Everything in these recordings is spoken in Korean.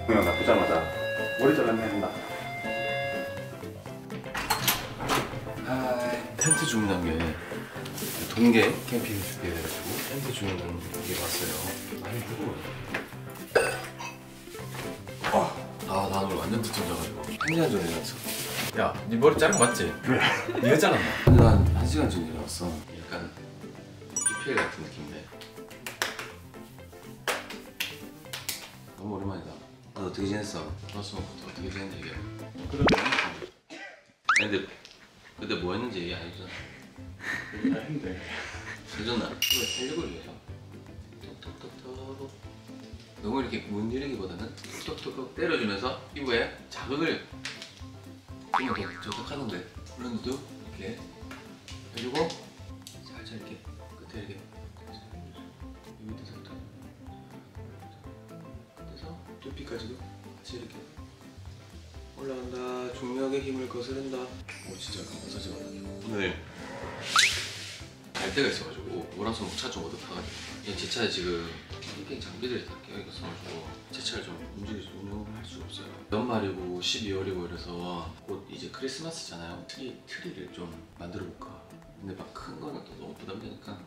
그냥 나쁘자마자 머리 잘랐네 한다. 텐트 주문한 게 동계 캠핑 준비해가지고 텐트 주문한 게 왔어요. 많이 뜨거워요. 나 오늘 완전 늦잠 자가지고 1시간 전에 일어났어. 야, 네 머리 자른 거 맞지? 왜? 네가 잘랐나? 난 1시간 전에 일어났어. 약간 PPL 같은 느낌인데 너무 오랜만이다. 너 어떻게 지냈어? 좋았으면부터 어떻게 지냈는지 얘기해. 근데 그때 뭐 했는지 얘기 안 해주잖아. 힘들. 해줬나? 그걸 살려고 위해서 톡톡톡톡 너무 이렇게 문지르기보다는 톡톡톡 때려주면서 피부에 자극을 주면 더 적극하던데 브랜드도 이렇게 해주고 살짝 이렇게 끝에 이렇게 이 밑에서부터 끝에서 두피까지도 같이 이렇게 올라간다. 중력의 힘을 거스른다. 오 진짜 마사지 받았네. 오늘 갈 데가 있어가지고 월화수목 차 좀 얻어 타가지고 제 차에 지금 캠핑 장비들이 다 껴있어가지고 제 차를 좀 운영을 할 수가 없어요. 연말이고 12월이고 이래서 곧 이제 크리스마스잖아요. 트리를 좀 만들어 볼까. 근데 막 큰 거는 또 너무 부담되니까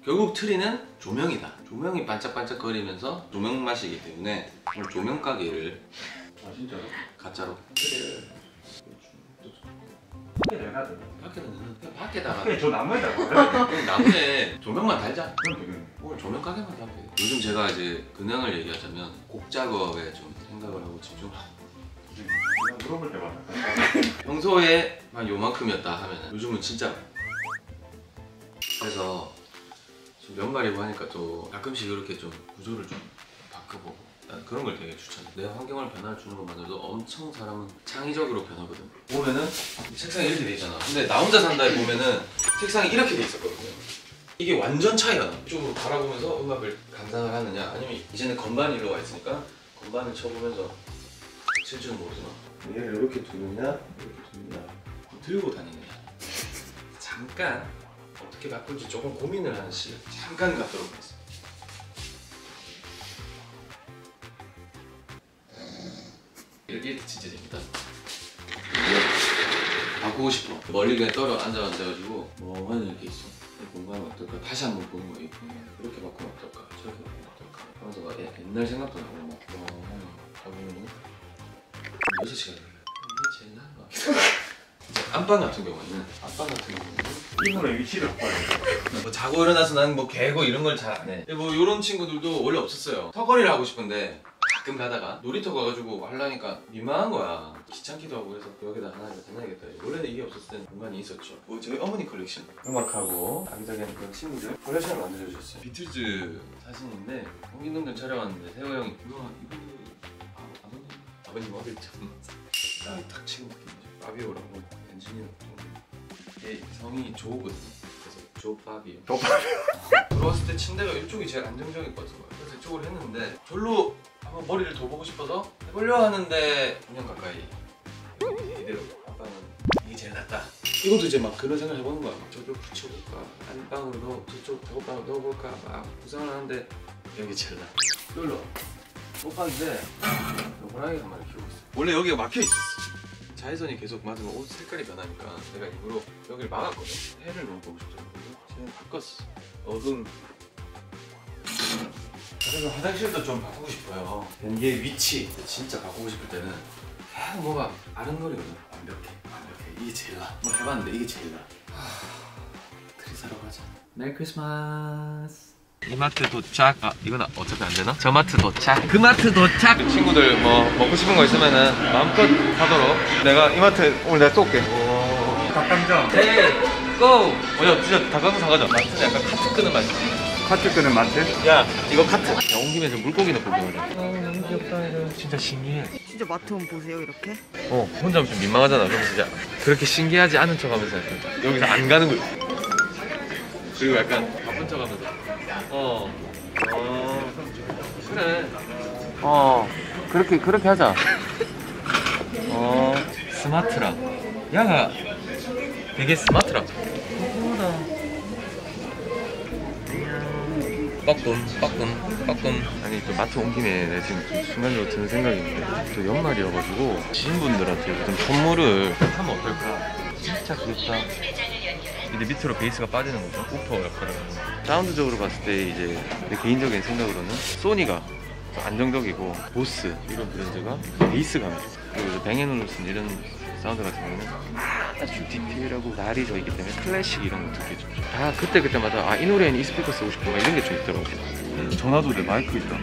결국 트리는 조명이다. 조명이 반짝반짝거리면서 조명 맛이기 때문에 오늘 조명 가게를 진짜로? 가짜로 밖에 내놔도 밖에는 그냥 밖에다가 밖에 저 나무에다가 그냥 나무에 조명만 달자. 그럼 되겠네. 오늘 조명 가게만 하면 돼. 요즘 제가 이제 근황을 얘기하자면 곡 작업에 좀 생각을 하고 집중하고 물어볼 때마다 평소에 한 요만큼이었다 하면 요즘은 진짜 그래서 지금 연말이고 하니까 또 가끔씩 이렇게 좀 구조를 좀 바꿔보고 난 그런 걸 되게 추천해. 내 환경을 변화를 주는 것만으로도 엄청 사람은 창의적으로 변하거든. 보면은 책상이 이렇게 돼 있잖아. 근데 나 혼자 산다에 보면은 책상이 이렇게 돼 있었거든요. 이게 완전 차이가 나. 이쪽으로 바라보면서 음악을 감상을 하느냐 아니면 이제는 건반이 일로 와 있으니까 건반을 쳐보면서 칠 줄은 모르지만 얘를 이렇게 두느냐 이렇게 두느냐 들고 다니느냐 잠깐 어떻게 바꿀지 조금 고민을 하는 시간 잠깐 갖도록 하겠습니다. 이렇게 진짜 재밌다. 바꾸고 싶어. 멀리 그냥 떨어 앉아가지고 멍하니 이렇게 있어. 이 공간은 어떨까? 다시 한번 보는 거야. 이렇게 바꾸면 어떨까? 저렇게 바꾸면 어떨까? 하면서 막 옛날 생각도 나고 막 멍하니 가보면은 6시간 걸려. 이게 제일 나은 거 같아. 안방 같은 경우는 이분의 위치를 바꿔야 돼. 뭐 자고 일어나서 나는 뭐 개고 이런 걸 잘 안 해. 뭐 이런 친구들도 원래 없었어요. 턱걸이를 하고 싶은데 가끔 가다가 놀이터 가가지고 하려니까 민망한 거야. 귀찮기도 하고 그래서 여기다 하나 다녀야겠다. 원래는 이게 없었을 때는 공간이 있었죠. 뭐 저희 어머니 컬렉션 음악하고 아기자기한 그런 친구들 컬렉션을 만들어주셨어요. 비틀즈 사진인데 홍길동전 촬영하는데 세호 형이 이거 아버님 어릴 때 나이 탁 치는 느낌이죠. 파비오라고 엔지니어 얘 성이 조거든요. 그래서 조 파비오. 들어왔을 때 침대가 이쪽이 제일 안정적일 것 같은 거예요. 그래서 이쪽으로 했는데 별로 한번 머리를 더 보고 싶어서 해보려 하는데 5년 가까이 이대로 아빠는 이게 제일 낫다. 이것도 이제 막 그런 생각을 해보는 거야. 막 저쪽 붙여볼까, 안방으로 저쪽 작업방으로 넣어볼까 막 구상을 하는데 여기 제일 낫다. 놀러 옷방인데 호랑이가 한 마리 키우고 있어. 원래 여기가 막혀 있었어. 자외선이 계속 맞으면 옷 색깔이 변하니까 내가 일부러 여기를 막았거든. 해를 너무 보고 싶더라고. 쟤는 바꿨어. 어둠. 그래서 화장실도 좀 바꾸고 싶어요. 변기의 위치 진짜 바꾸고 싶을 때는 계속 뭐가 아른거리거든. 완벽해. 이게 제일 나. 뭐 해봤는데 이게 제일 나. 트리 사러 가자. 메리 크리스마스. 이마트 도착. 아 이건 어차피 안 되나? 저 마트 도착. 그 마트 도착. 친구들 뭐 먹고 싶은 거 있으면은 마음껏 하도록. 내가 이마트 오늘 내가 쏠게. 닭강정. 헤이 고. 야 진짜 닭강정 사가자. 마트는 약간 카트 끄는 맛이지. 카트 끄는 마트? 야 이거 카트. 야 온 김에 좀 물고기 넣고 먹을래. 너무 귀엽다 이거. 진짜 신기해. 진짜 마트 오면 보세요 이렇게. 혼자 하면 좀 민망하잖아. 그럼 진짜 그렇게 신기하지 않은 척하면서 약간 여기서 안 가는 거야. 그리고 약간 바쁜 척하면서 그래 그렇게 하자. 스마트라. 야가 되게 스마트라. 빠끔. 아니 또 마트 온 김에 내가 지금 순간적으로 드는 생각이 있는데 또 연말이어가지고 지인분들한테 좀 선물을 하면 어떨까? 진짜 귀엽다. 이제 밑으로 베이스가 빠지는 거죠. 우퍼 역할을 하는 거. 사운드적으로 봤을 때 이제 내 개인적인 생각으로는 소니가 안정적이고 보스 이런 브랜드가 베이스감이 있어. 그리고 이제 뱅앤올루슨 이런 사운드 같은 경우는 아주 디테일하고 날이 져 있기 때문에 클래식 이런 거 듣기 좋죠. 다 그때마다 아 이 노래는 이 스피커 쓰고 싶어 이런 게 좀 있더라고. 전화도 돼. 마이크 있다.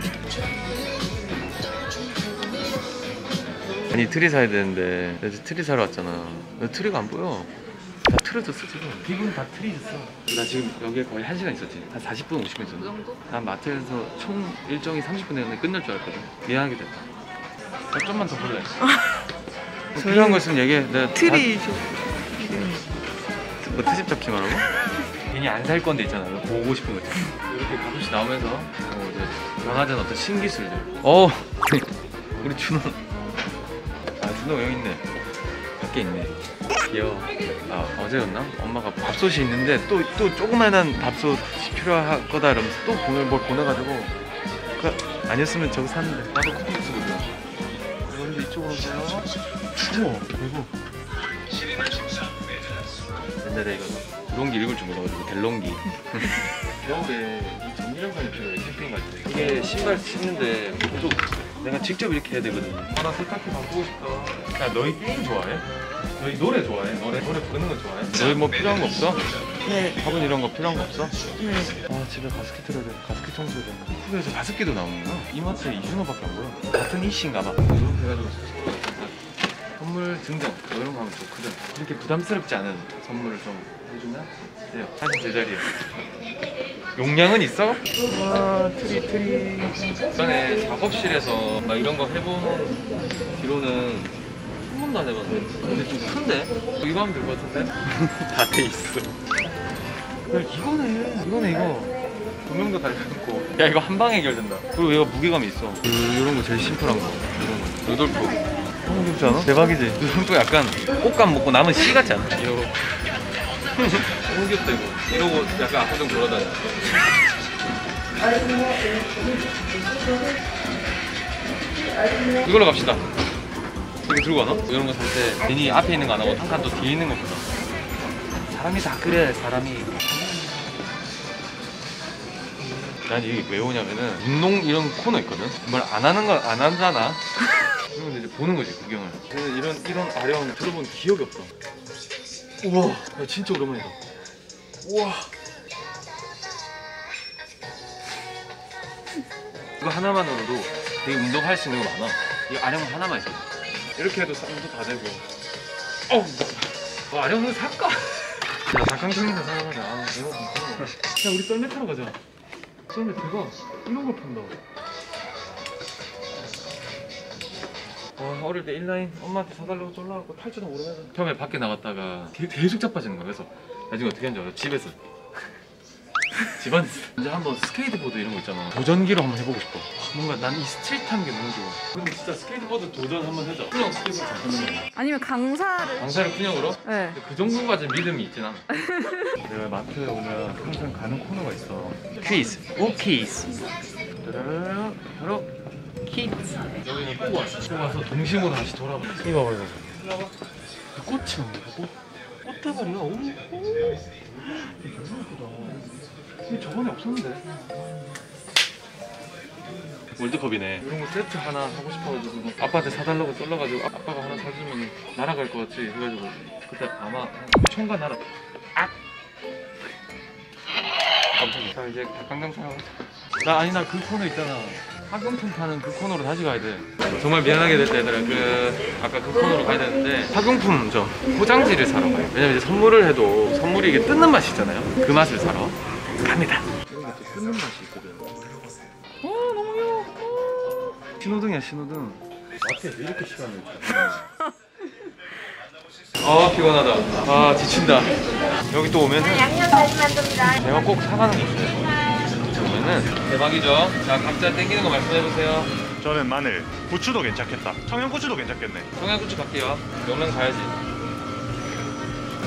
아니 트리 사야 되는데 나 트리 사러 왔잖아. 나 트리가 안 보여. 다 틀어졌어 지금. 기분 다 틀어졌어. 나 지금 여기에 거의 1시간 있었지. 한 40분 50분 있었는데. 그 정도? 난 마트에서 총 일정이 30분 되는데 끝날 줄 알았거든. 미안하게 됐다. 나 좀만 더 볼래. 뭐 필요한 거 있으면 얘기해. 내가 트리 뭐 트집 잡지 말라고? 괜히 안 살 건데 있잖아. 보고 싶은 거 있잖아. 이렇게 가끔씩 나오면서 이제 변하자는 어떤 신기술들. 우리 준호. 아 준호 여기 있네. 밖에 있네. 귀여워. 아 어제였나? 엄마가 밥솥이 있는데 또 조그만한 밥솥이 필요할 거다 이러면서 또 뭘 보내가지고 그 아니었으면 저거 샀는데 나도 쿠폰 쓰거든. 여러분들 이쪽으로 오세요. 우와 이거 옛날에 이거 델롱기 읽을 줄 몰라가지고 델롱기. 겨울에 이 전기장판이 필요해. 캠핑 갈 때 이게 신발 신는데 또 내가 직접 이렇게 해야 되거든. 아 나 세탁기 바꾸고 싶다. 야 너희 게임 좋아해? 너희 노래 좋아해? 노래 부르는 거 좋아해? 너희 뭐 필요한 거 없어? 네. 화분 이런 거 필요한 거 없어? 네. 아 집에 가습기 틀어야 돼. 가습기 청소해야 돼. 후배에서 가습기도 나오는구나. 이마트에 이준호밖에 안 보여. 같은 이씨인가 봐. 이렇게 해가지고 선물 등등 뭐 이런 거 하면 좋거든. 이렇게 부담스럽지 않은 선물을 좀 해주면 돼요. 사실 제자리에 용량은 있어? 와 트리 전에 작업실에서 막 이런 거 해본 뒤로는 한 번도 안 해봤는데 근데 좀 큰데? 이거 하면 될 것 같은데? 다 돼 있어. 야 이거네 이거 두 명도 달려있고 야 이거 한 방에 해결된다. 그리고 얘가 무게감이 있어. 이런 거 제일 심플한 거 이런 거 루돌프 너무 귀엽지 않아? 대박이지? 루돌프 약간 꽃감 먹고 남은 씨 같지 않아? 이거 너무 귀엽다 이거. 이러고 약간 앞으로 좀 돌아다녀. 이걸로 갑시다. 이거 들고 가나? 이런 거 살 때 괜히 앞에 있는 거 안 하고 한 칸 더 뒤에 있는 거 보다. 사람이 다 그래 사람이. 난 이게 왜 오냐면은 운동 이런 코너 있거든. 뭘 안 하는 거 안 하잖아. 그러면 이제 보는 거지 구경을. 저는 이런 아령 들어본 기억이 없어. 우와 야, 진짜 오랜만이다. 우와 이거 하나만으로도 되게 운동할 수 있는 거 많아. 이거 아령 하나만 있어. 이렇게 해도 땀도 다 되고. 아령은 살까? 야 닭강정이나 사가자. 아 내가 괜찮아. 야 우리 썰매 타러 가자. 썰매 대박. 이런 걸 판다. 어릴 때 인라인 엄마한테 사달라고 쫄라갖고 탈 줄도 모르면서 처음에 밖에 나갔다가 계속 자빠지는 거야. 그래서 나중에 어떻게 하는지 알아? 집에서 집안에서 이제 한번 스케이트보드 이런 거 있잖아. 도전기로 한번 해보고 싶어. 뭔가 난 이 스트릿한 게 너무 좋아. 근데 진짜 스케이트보드 도전 한번 해자. 그냥 스케이트보드 잘 타는 거야. 아니면 강사를. 강사를 그냥으로? 네. 그 정도까지 믿음이 있진 않아. 내가 마트에 오면 항상 가는 코너가 있어. 퀴즈, 오퀴즈. 바로 키즈. 여기는 꼭 왔어. 꼭 와서 동심으로 다시 돌아봐. 이거 봐봐. 그 꽃이 뭔가 꽃다발이야. 오. 너무 예쁘다. 이게 저번에 없었는데. 월드컵이네. 이런 거 세트 하나 하고 싶어가지고 아빠한테 사달라고 쫄라가지고 아빠가 하나 사주면 날아갈 것 같지 해가지고 그때 아마 총과 날아. 깜짝이야. 자 이제 닭강정 사러 가자. 나 그 코너 있잖아. 학용품 파는 그 코너로 다시 가야 돼. 정말 미안하게 됐다 얘들아. 아까 그 코너로 가야 되는데 학용품 좀 포장지를 사러 가요. 왜냐면 이제 선물을 해도 선물이 이게 뜯는 맛이 있잖아요. 그 맛을 사러 갑니다. 이런 게 또 뜯는 맛이 있거든. 너무 귀여워. 신호등이야 신호등. 마트에 왜 이렇게 시간을 아 피곤하다. 아 지친다. 여기 또 오면은 내가 꼭 사가는 게 있어요. 오면은 대박이죠. 자 각자 땡기는 거 말씀해보세요. 저는 마늘, 고추도 괜찮겠다. 청양고추도 괜찮겠네. 청양고추 갈게요. 명랑 가야지.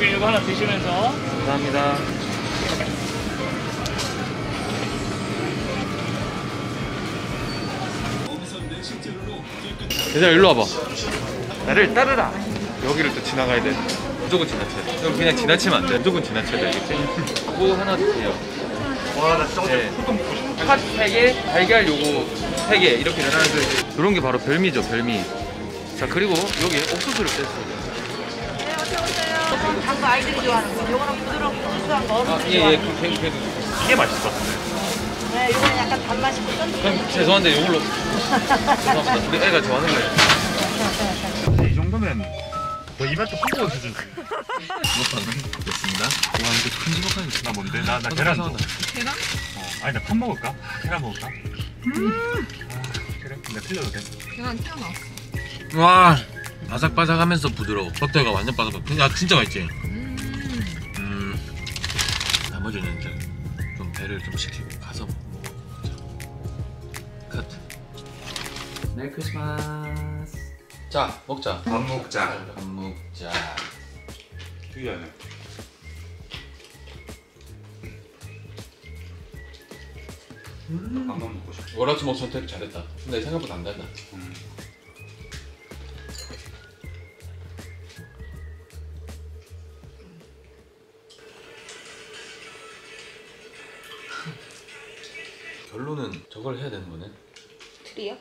이거 하나 드시면서 감사합니다. 얘들아 일로 와봐. 나를 따르라. 여기를 또 지나가야 돼. 무조건 지나쳐야 돼. 여기 그냥 지나치면 안 돼. 무조건 지나쳐야 돼. 알겠지? 요거 하나 주세요. 와나 저거 네. 호떡 먹고 싶어. 팥 3개, 달걀 요거 3개 이렇게 나눠서 이런 게 바로 별미죠, 별미. 자 그리고 여기 옥수수를 뺐어요. 네, 어서 오세요. 단거 아이들이 좋아하는 거. 요거는 부드럽고 구수한 거 어른들이 예예, 좋아하는 거. 걔도. 이게 맛있어. 네, 요거는 약간 단맛이 쫀득해. 죄송한데 요걸로. 죄송합니다. 우리 애가 좋아하는 거예요. 이 정도면 뭐 이마트 콩고 수준. 주먹밥은 됐습니다. 와 이거 큰 주먹밥이 나 뭔데? 나 계란 줘. 계란? 아니 나 팥 먹을까? 계란 먹을까? 그래? 내가 틀려도 돼? 계란 튀어나왔어. 와, 바삭바삭하면서 부드러워. 버터가 완전 바삭바삭. 야 진짜 맛있지? 나머지는 이제 좀 배를 좀 식히고 가서 먹자. 컷. 메리 크리스마스. 자 먹자. 밥 먹자. 밥 먹자. 특이하네. 밥만 먹고 싶어. 월화수목 선택 잘했다. 근데 생각보다 안 달다. 결론은 저걸 해야 되는 거네. 틀이요?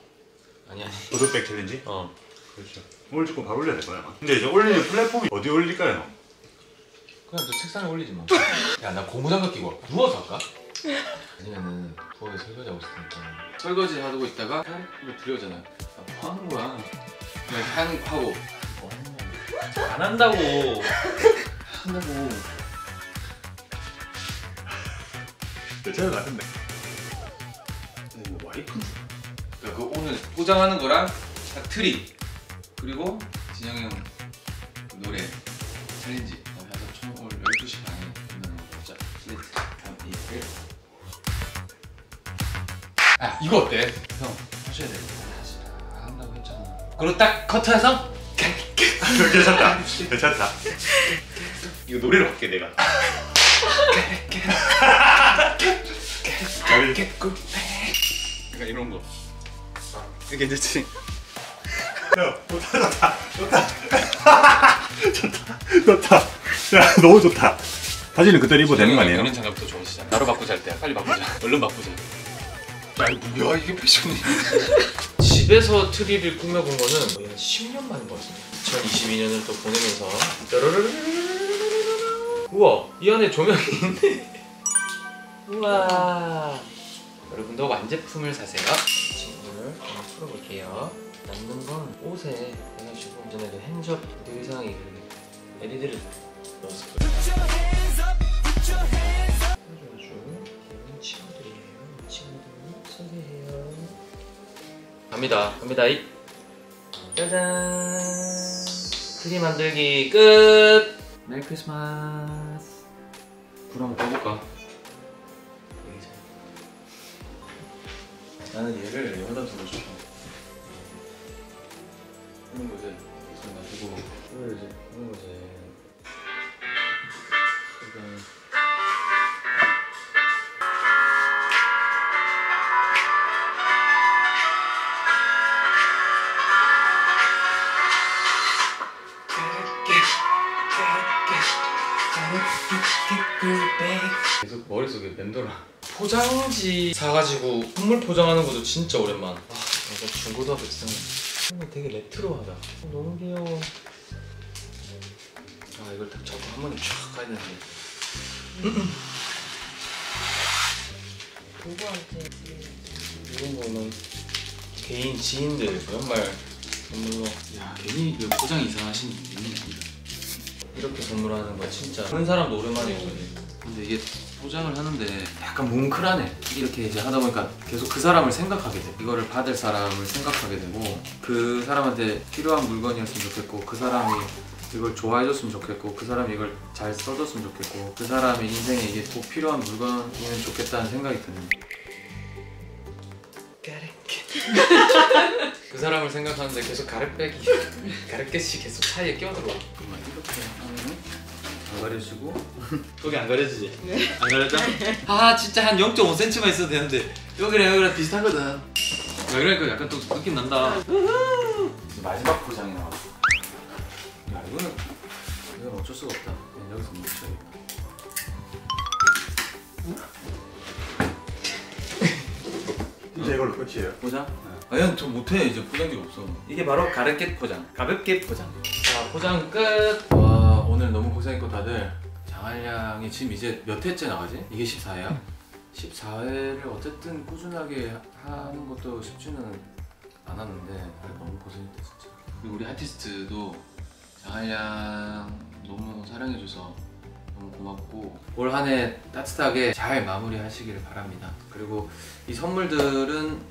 아니. 보드백 챌린지? 어. 그렇죠. 오늘 조금 밥 올려야 될 거야. 근데 이제 올리는 플랫폼이 어디 올릴까요? 그냥 또 책상에 올리지 뭐. 야 나 고무장갑 끼고 올까? 누워서 할까? 아니면은 부엌에 설거지 하고 있으니까 설거지 하고 있다가 이거 들여오잖아. 아, 뭐 하는 거야? 그냥 하고 뭐 하는 거야? 안 한다고. 한다고. 괜찮은 것 같은데. 와이프? 그러니까 그 오늘 포장하는 거랑 딱 트리 그리고 진영이 형 노래 챌린지 해서 총 오늘 12시 반에 끝나는 거 보자. 슬레이트 3, 2, 1. 아 이거 어때? 형 하셔야 돼. 안 한다고 했잖아. 그리고 딱 커트해서 괜찮다. 괜찮다. 이거 노래로 할게 내가. 그러니까 이런 거. 이게 괜찮지? 야, 좋다. 야, 너무 좋다. 사진은 그대로 입어도 되는 거 아니에요? 연인 장갑도 좋으시잖아. 나로 바꾸자 할 때 빨리 바꾸자. 얼른 바꾸자. 야 이거 뭐야 이게 패션이. 집에서 트리를 꾸며본 거는 거의 한 10년 만인 것 같습니다. 2022년을 또 보내면서 우와 이 안에 조명이 있네. 우와 여러분도 완제품을 사세요. 친구를 한번 풀어볼게요. 남는 건 옷에 해가지고 전에 그 핸즈업 의상이 그 LED를 넣었을 거예요. 아주 귀여운 친구들이에요. 이 친구들 소개해요. 갑니다 이 짜잔 트리 만들기 끝. 메리 크리스마스. 불 한번 꺼볼까? 나는 얘를 여기다 두고 싶어. 이런 거지. 이걸 놔두고 이걸 이제 이런 거지. 일단 계속 머릿속에 맴돌아. 포장지 사가지고 선물 포장하는 것도 진짜 오랜만. 아, 이거 중고등학생. 되게 레트로하다. 너무 귀여워. 아, 이걸 딱 잡고 한 번에 쫙 가야 되는데. 누구한테? 이런 거는 개인 지인들 연말 선물로. 야, 괜히 그 포장 이상하신 분이 아니다. 이렇게 선물하는 거 진짜 다른 사람도 오랜만에 오거든. 근데 이게 포장을 하는데 약간 뭉클하네. 이렇게 이제 하다 보니까 계속 그 사람을 생각하게 돼. 이거를 받을 사람을 생각하게 되고 그 사람한테 필요한 물건이었으면 좋겠고 그 사람이 이걸 좋아해줬으면 좋겠고 그 사람이 이걸 잘 써줬으면 좋겠고 그 사람의 인생에 이게 꼭 필요한 물건이면 좋겠다는 생각이 드는. 그 사람을 생각하는데 계속 가르빼기 계속 사이에 끼어들어. 이렇게 하면 안 가려지고 여기 안 가려지지? 네. 안 가려져? 아 진짜 한 0.5cm만 있어도 되는데 여기랑 비슷하거든. 그러니까 약간 또 느낌 난다. 이제 마지막 포장이 나왔어. 야 이건 어쩔 수가 없다. 그냥 여기서 멈춰야겠다. 진짜 이걸로 끝이에요. 포장? 아니 저 못해. 이제 포장지가 없어. 이게 바로 가볍게 포장. 가볍게 포장. 자 포장 끝. 와 오늘 너무 고생했고 다들. 장알량이 지금 이제 몇 회째 나가지? 이게 14회야? 14회를 어쨌든 꾸준하게 하는 것도 쉽지는 않았는데 너무 고생했다 진짜. 그리고 우리 아티스트도 장알량 너무 사랑해줘서 너무 고맙고 올 한 해 따뜻하게 잘 마무리하시기를 바랍니다. 그리고 이 선물들은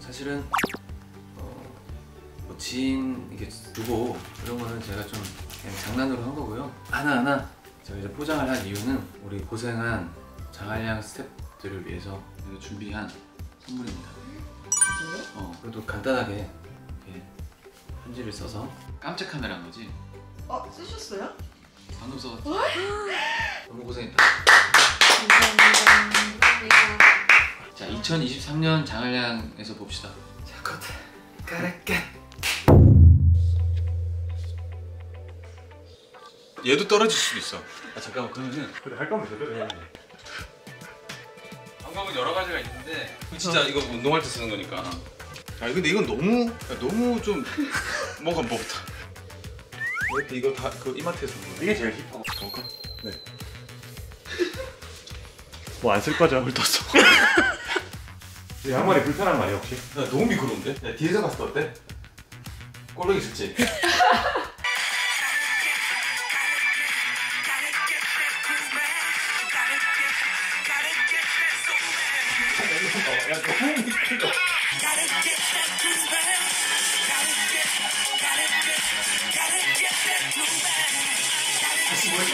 사실은 뭐 지인 이렇게 두고 그런 거는 제가 좀 그냥 장난으로 한 거고요. 하나하나 제가 이제 포장을 한 이유는 우리 고생한 장알량 스태프들을 위해서 제가 준비한 선물입니다. 그래도 간단하게 이렇게 편지를 써서 깜짝 카메라인 거지? 쓰셨어요? 방금 써갔지? 너무 고생했다. 감사합니다. 자 2023년 장알량에서 봅시다. 자 컷 까르까. 얘도 떨어질 수도 있어. 아 잠깐만 그러면은 그래 할 거면 제대로 해야지. 방법은 여러 가지가 있는데 진짜 이거 운동할 때 쓰는 거니까. 아니 근데 이건 너무 좀 뭔가 뭐부터. 왜 이거 다 그 이마트에서 산 거? 이게 제일 힙하고. 볼까? 네. 뭐 안 쓸 거죠? 물 떴어. 이 양말이 불편한 거 아니야 혹시? 야 너무 미끄러운데? 야 뒤에서 봤을 때 어때? 꼴보기 좋지? 야 너무 미끄러. 다시 뭐지?